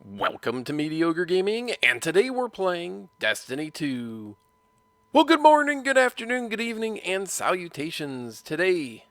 Welcome to Mediocre Gaming, and today we're playing Destiny 2. Well, good morning, good afternoon, good evening, and salutations. Today,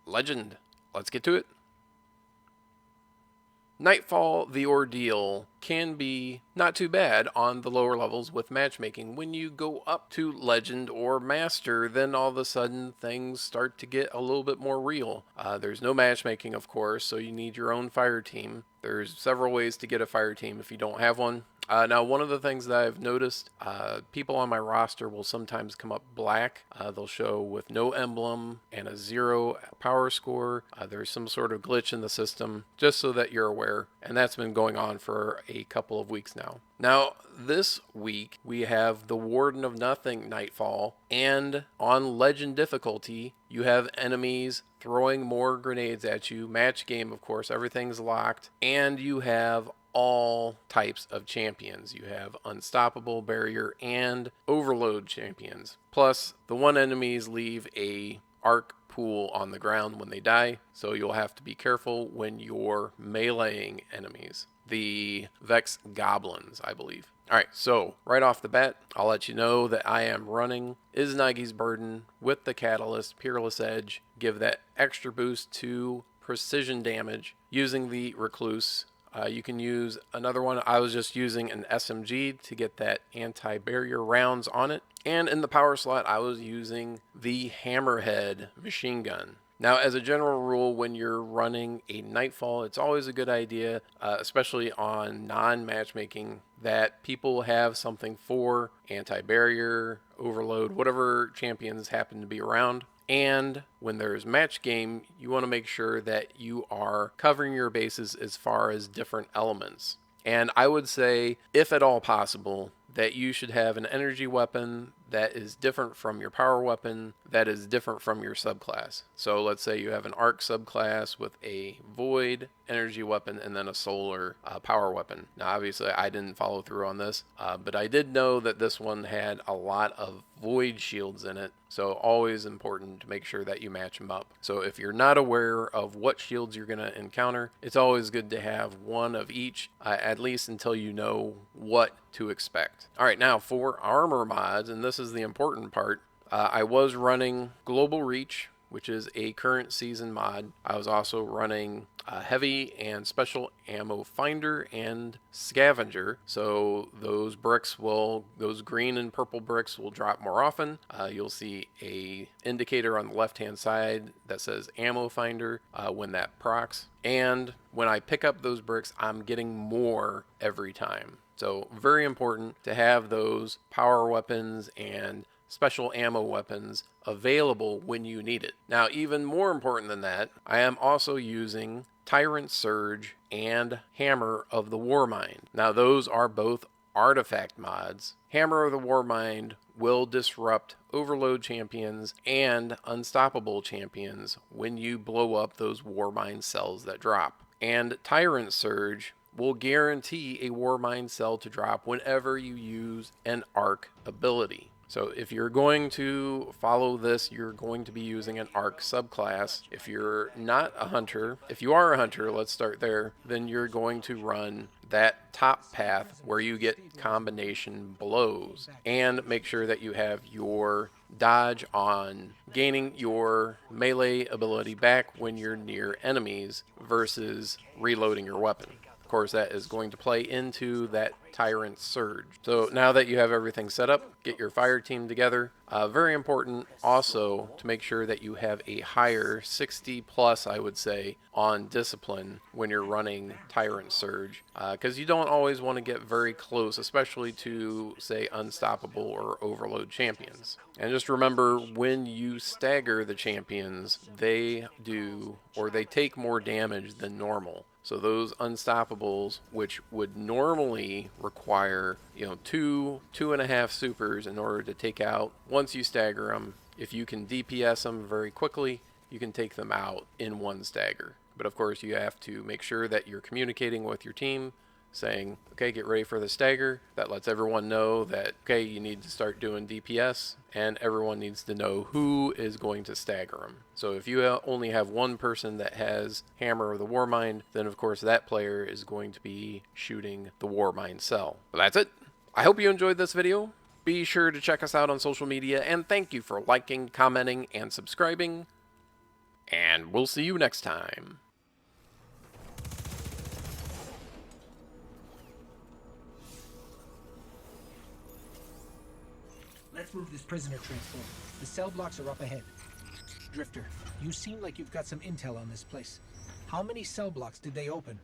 Legend. Let's get to it. Nightfall, the Ordeal, can be not too bad on the lower levels with matchmaking. When you go up to Legend or Master, then all of a sudden things start to get a little bit more real. There's no matchmaking, of course, so you need your own fire team. There's several ways to get a fire team if you don't have one. Now, one of the things that I've noticed, people on my roster will sometimes come up black. They'll show with no emblem and a 0 power score. There's some sort of glitch in the system, just so that you're aware. And that's been going on for a couple of weeks now. Now, this week, we have the Warden of Nothing Nightfall, and on Legend difficulty, you have enemies throwing more grenades at you. Match game, of course, everything's locked, and you have all types of champions. You have unstoppable, barrier, and overload champions. Plus, the one enemies leave a arc pool on the ground when they die, so you'll have to be careful when you're meleeing enemies. The Vex Goblins, I believe. Alright, so right off the bat, I'll let you know that I am running Izanagi's Burden with the Catalyst, Peerless Edge, give that extra boost to precision damage using the Recluse. You can use another one. I was just using an SMG to get that anti-barrier rounds on it. And in the power slot, I was using the Hammerhead machine gun. Now, as a general rule, when you're running a Nightfall, it's always a good idea, especially on non-matchmaking, that people have something for anti-barrier, overload, whatever champions happen to be around. And when there's match game, you want to make sure that you are covering your bases as far as different elements. And I would say, if at all possible, that you should have an energy weapon that is different from your power weapon, that is different from your subclass. So let's say you have an arc subclass with a void energy weapon and then a solar power weapon. Now obviously I didn't follow through on this, but I did know that this one had a lot of void shields in it, so always important to make sure that you match them up. So if you're not aware of what shields you're going to encounter, it's always good to have one of each, at least until you know what to expect. Alright, now for armor mods, and this is the important part, I was running Global Reach, which is a current season mod. I was also running Heavy and Special Ammo Finder and Scavenger, so those green and purple bricks will drop more often. You'll see a indicator on the left hand side that says Ammo Finder when that procs, and when I pick up those bricks, I'm getting more every time. So very important to have those power weapons and special ammo weapons available when you need it. Now, even more important than that, I am also using Tyrant Surge and Hammer of the Warmind. Now, those are both artifact mods. Hammer of the Warmind will disrupt overload champions and unstoppable champions when you blow up those Warmind cells that drop. And Tyrant Surge will guarantee a Warmind cell to drop whenever you use an arc ability. So if you're going to follow this, you're going to be using an arc subclass. If you're not a hunter, if you are a hunter, let's start there, then you're going to run that top path where you get combination blows, and make sure that you have your dodge on, gaining your melee ability back when you're near enemies versus reloading your weapon. Of course, that is going to play into that Tyrant Surge. So now that you have everything set up, get your fire team together. Very important also to make sure that you have a higher 60 plus, I would say, on discipline when you're running Tyrant Surge, because you don't always want to get very close, especially to, say, unstoppable or overload champions. And just remember, when you stagger the champions, they take more damage than normal. So those unstoppables, which would normally require, 2.5 supers in order to take out, once you stagger them, if you can DPS them very quickly, you can take them out in one stagger. But of course, you have to make sure that you're communicating with your team saying, okay, get ready for the stagger. That lets everyone know that, okay, you need to start doing DPS, and everyone needs to know who is going to stagger them. So if you only have one person that has Hammer or the Warmind, then of course that player is going to be shooting the Warmind cell. But that's it. I hope you enjoyed this video. Be sure to check us out on social media, and thank you for liking, commenting, and subscribing. And we'll see you next time. Let's move this prisoner transport. The cell blocks are up ahead. Drifter, you seem like you've got some intel on this place. How many cell blocks did they open?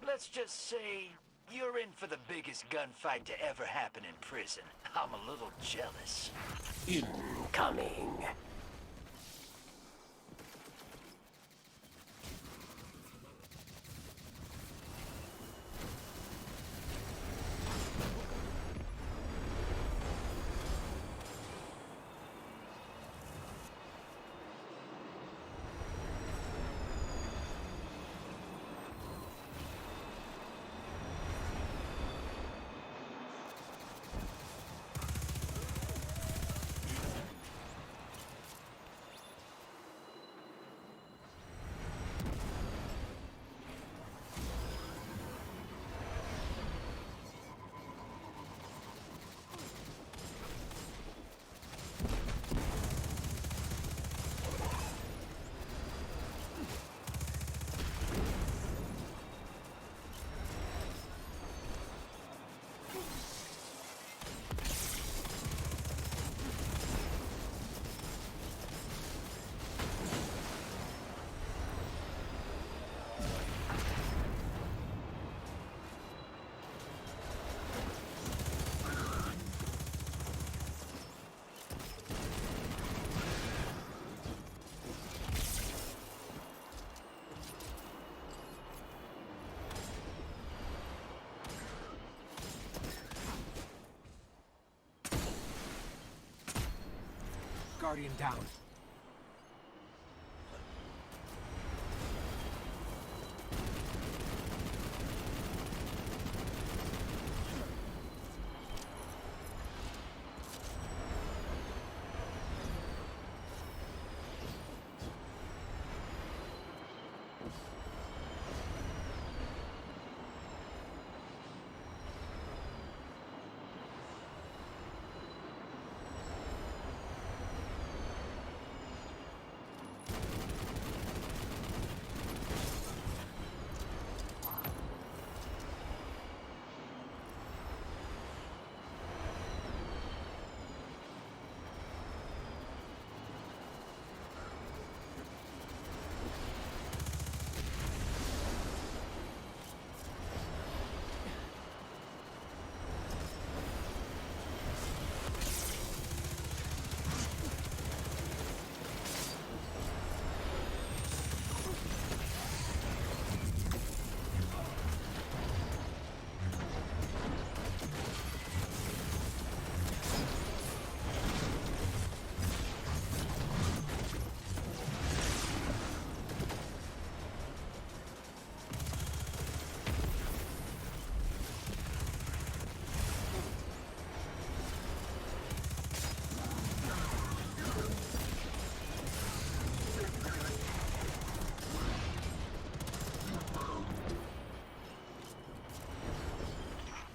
Let's just say you're in for the biggest gunfight to ever happen in prison. I'm a little jealous. Incoming. Guardian down.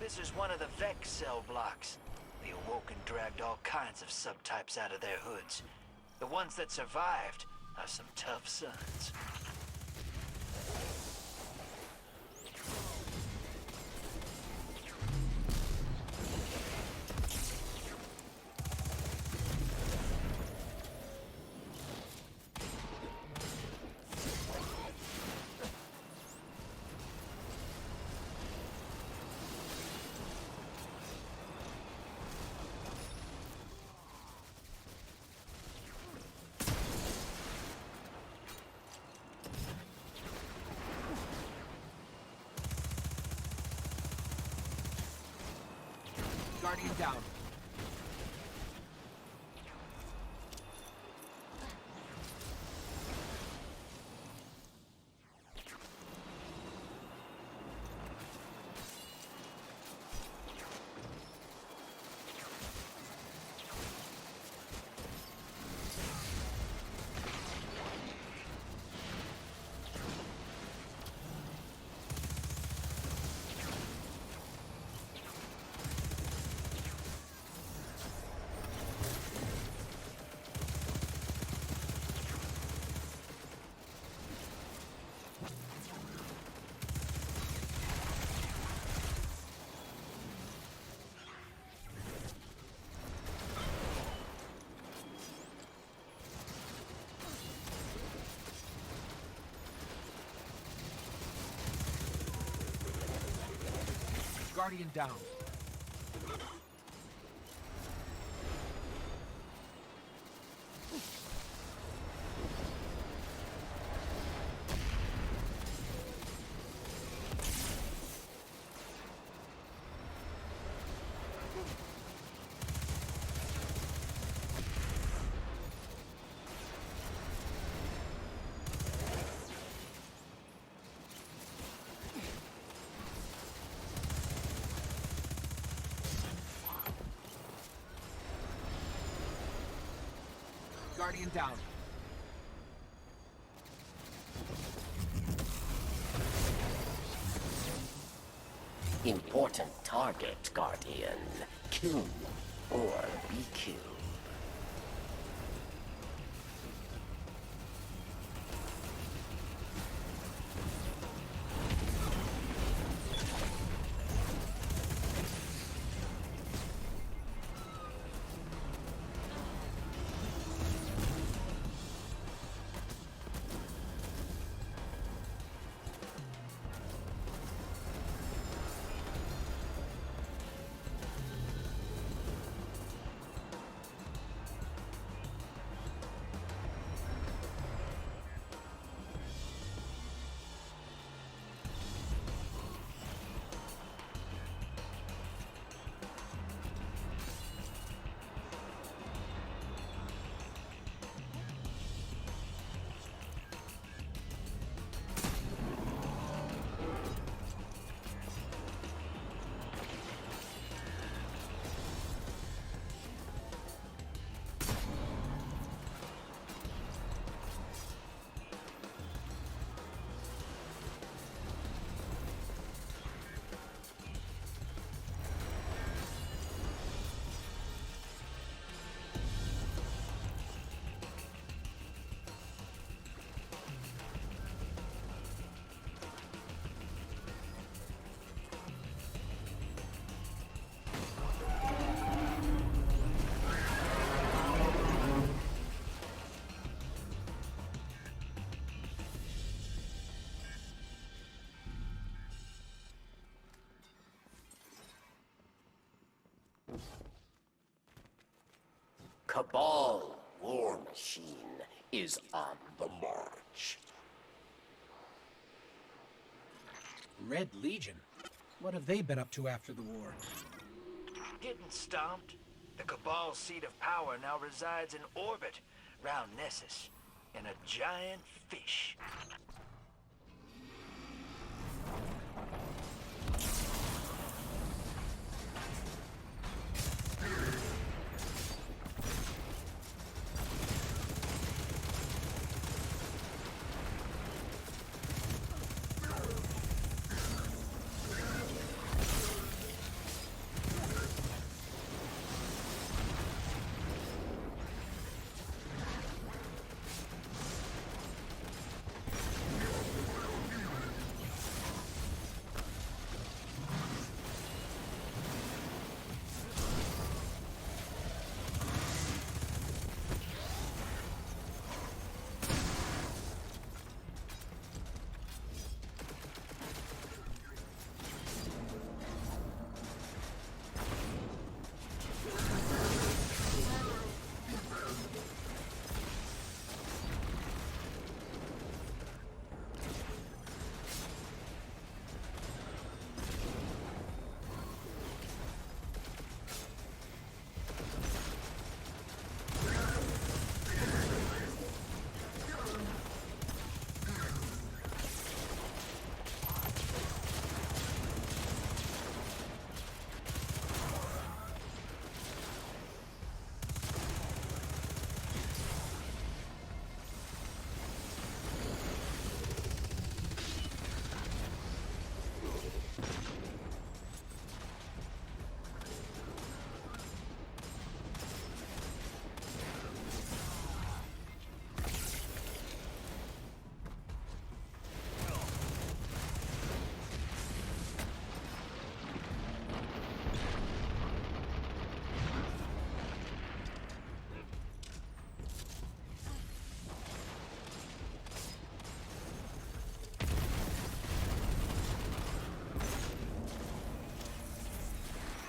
This is one of the Vex cell blocks. The Awoken dragged all kinds of subtypes out of their hoods. The ones that survived are some tough sons. Guardian down. Guardian down. Guardian down. Important target, Guardian. Kill or be killed. Cabal war machine is on the march. Red Legion? What have they been up to after the war? Getting stomped. The Cabal's seat of power now resides in orbit round Nessus, in a giant fish.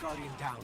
Guardian down.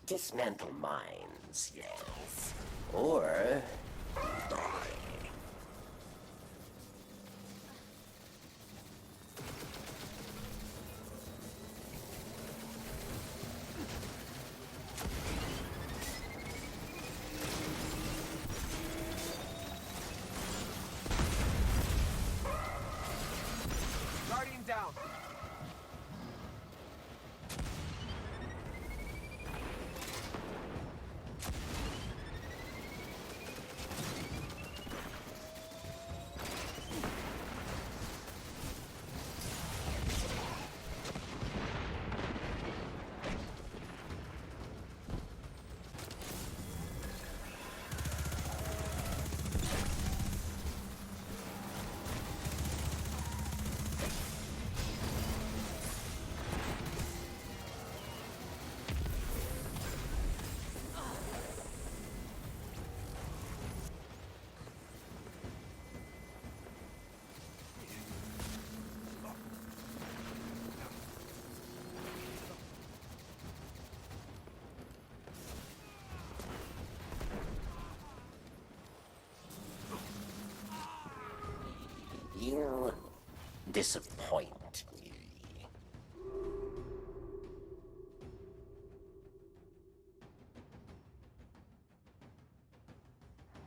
Dismantle mines, yes. Or die. Guardian down. You disappoint me.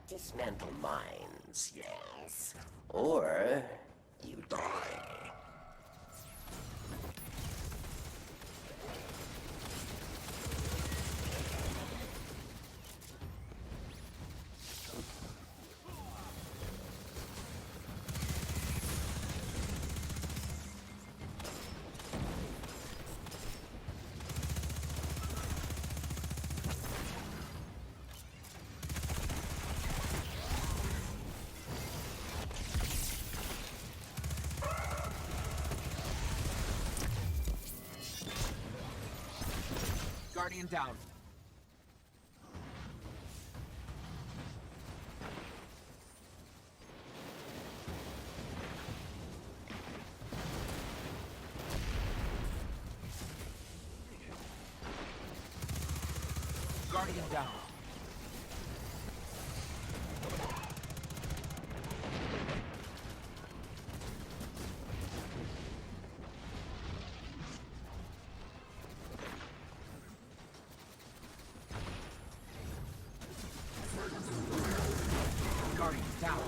Dismantle mines, yes. Or you die. Guardian down. Guardian down. Guardian down.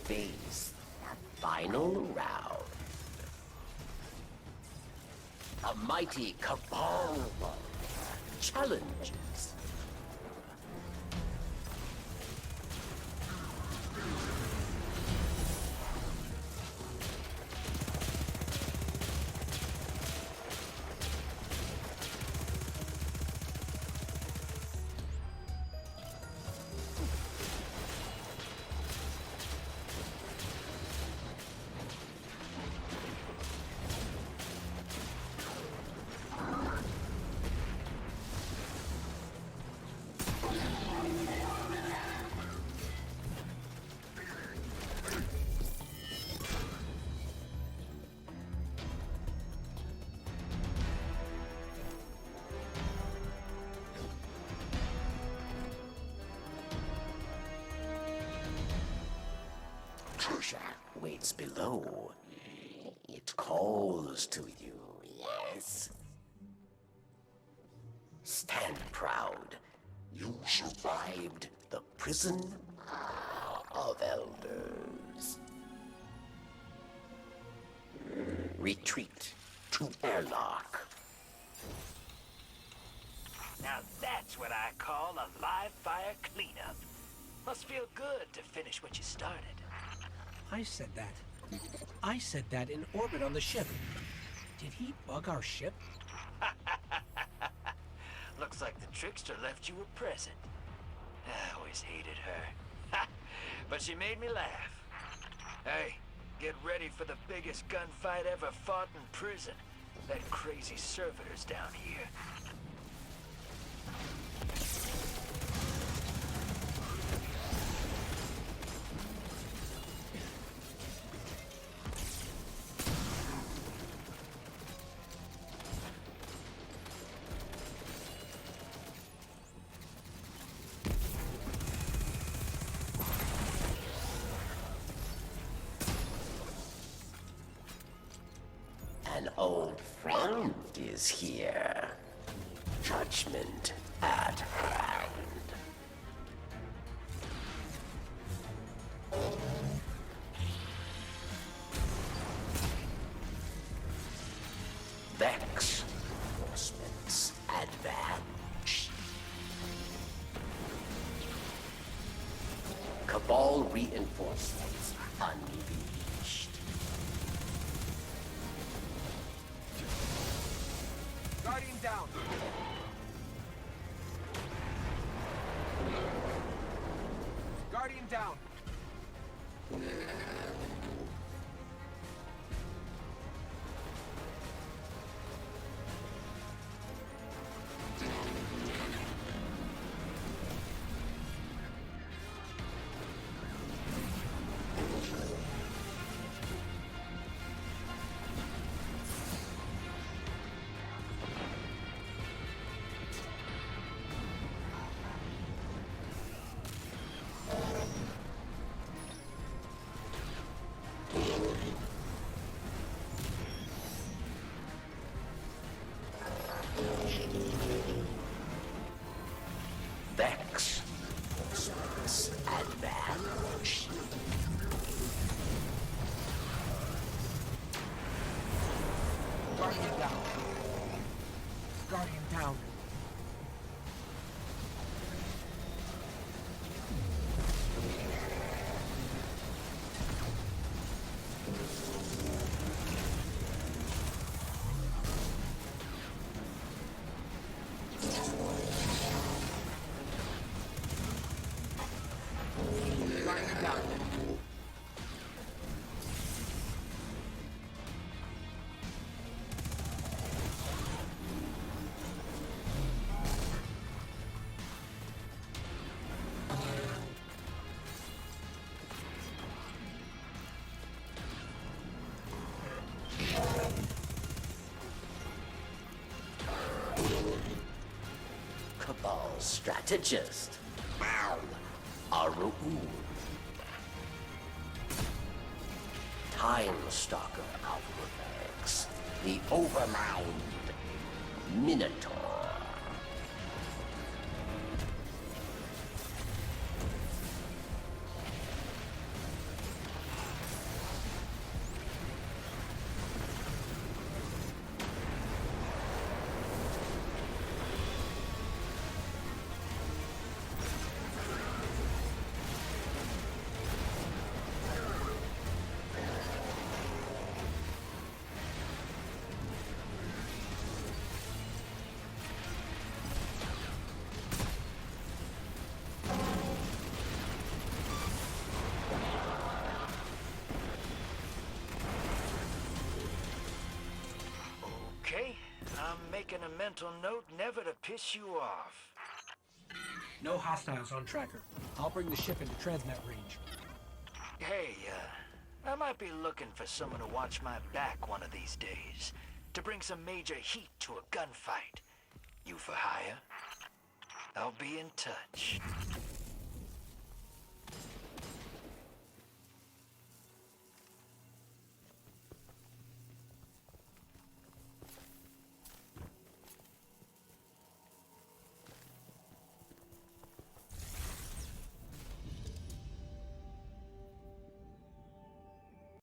face the final round. A mighty cabal challenges. Treasure waits below. It calls to you, yes? Stand proud. You survived the prison of elders. Retreat to airlock. Now that's what I call a live fire cleanup. Must feel good to finish what you started. I said that. I said that in orbit on the ship. Did he bug our ship? Looks like the trickster left you a present. I always hated her. But she made me laugh. Hey, get ready for the biggest gunfight ever fought in prison. That crazy servitor's down here. An old friend is here. Judgment at hand. Vex reinforcements advance. Cabal reinforcements unleashed. Guardian down. Guardian down. Vex reinforcements advance. Guardian down. Guardian down. Guardian down. Cabal strategist. Mal Aru'u. Time Stalker Alphavex. The Overmind Minotaur. I'm making a mental note never to piss you off. No hostiles on tracker. I'll bring the ship into transmat range. Hey, I might be looking for someone to watch my back one of these days. To bring some major heat to a gunfight. You for hire? I'll be in touch.